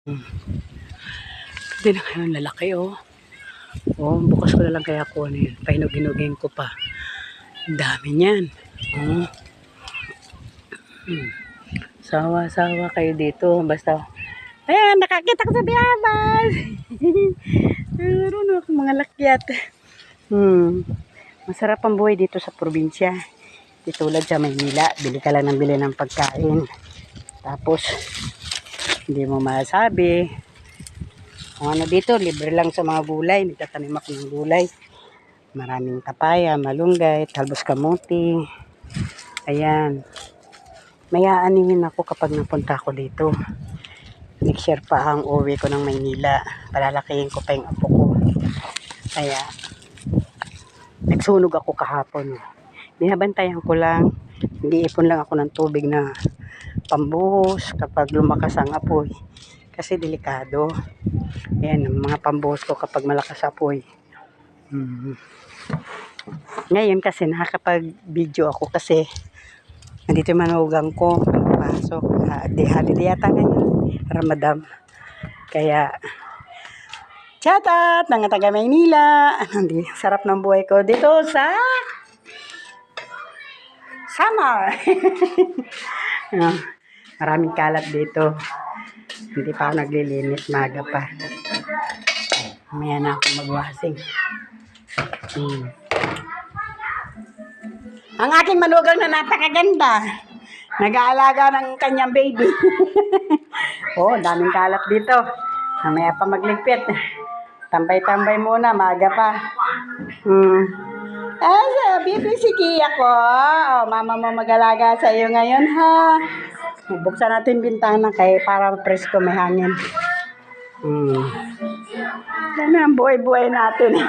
Hindi na ngayon lalaki oh. Oh, bukas ko na lang kaya ko ano yun. Pahinug-hinugin ko pa. Dami niyan. Oh. Sawa-sawa kayo dito. Basta, ayan, nakakita ko sa biyabas. Meron ako mga lakyat. Masarap ang buhay dito sa probinsya. Di tulad sa Maynila. Bili ka lang ng bili ng pagkain. Tapos, hindi mo masabi. Kung ano dito, libre lang sa mga gulay. Nagtatanim ako ng gulay. Maraming papaya, malunggay, talbos kamuti. Ayan. May aanihin ako kapag napunta ako dito. Next year pa ang uwi ko ng Maynila. Palalakihin ko pa yung apo ko. Kaya, nagsunog ako kahapon. Binabantayan ko lang. Hindi ipon lang ako ng tubig na pambuhos kapag lumakas ang apoy. Kasi delikado. Ayan, mga pambuhos ko kapag malakas apoy. Ngayon kasi nakakapag-video ako kasi nandito yung manugang ko. Pasok. Holiday yata ngayon. Ramadan. Kaya, shout out ng taga Maynila. Sarap ng buhay ko dito sa summer. Maraming kalat dito. Hindi pa ako naglilinis, maga pa. Mamaya na ako magwasing. Ang aking manugang na napakaganda. Nag-aalaga ng kanyang baby. Oh, daming kalat dito. Mamaya pa magligpit. Tambay-tambay muna, maga pa. Baby si Kia ko. Oh, mama mo mag-alaga sa iyo ngayon ha. Buksan natin bintana kay para presko may hangin. Yan ang buhay-buhay natin.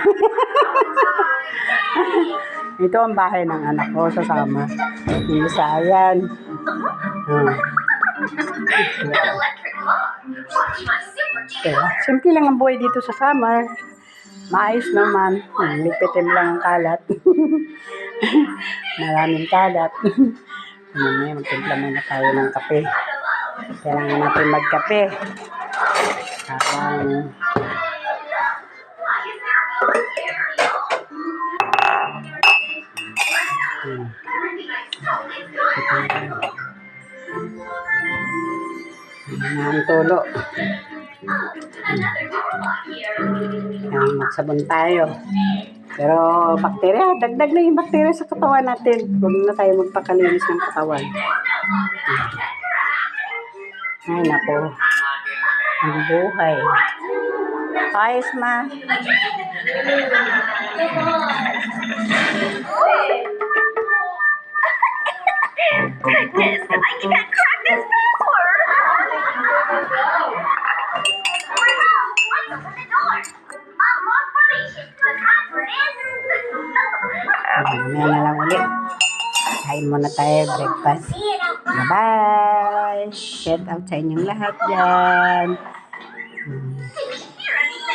Ito ang bahay ng anak ko sa Sama. Isa yan. Simple lang ang buhay dito sa summer. Maayos naman. Lipitin lang ang kalat. Maraming kalat. Mamaya magtimpla muna tayo ng kape. Kailangan natin magkape. Ang tulo. Magsabon tayo. Pero bakterya, dagdag na yung bakterya sa katawan natin. Huwag na tayo magpakalinis ng katawan. Ay, nako. Ang buhay. Ayos, ma. Goodness, I can't crack this password. Open the door. Unlock formation. The password is... Mamaya na lang ulit. Kain muna tayo, breakfast. Bye-bye! Shout out sa inyong lahat dyan.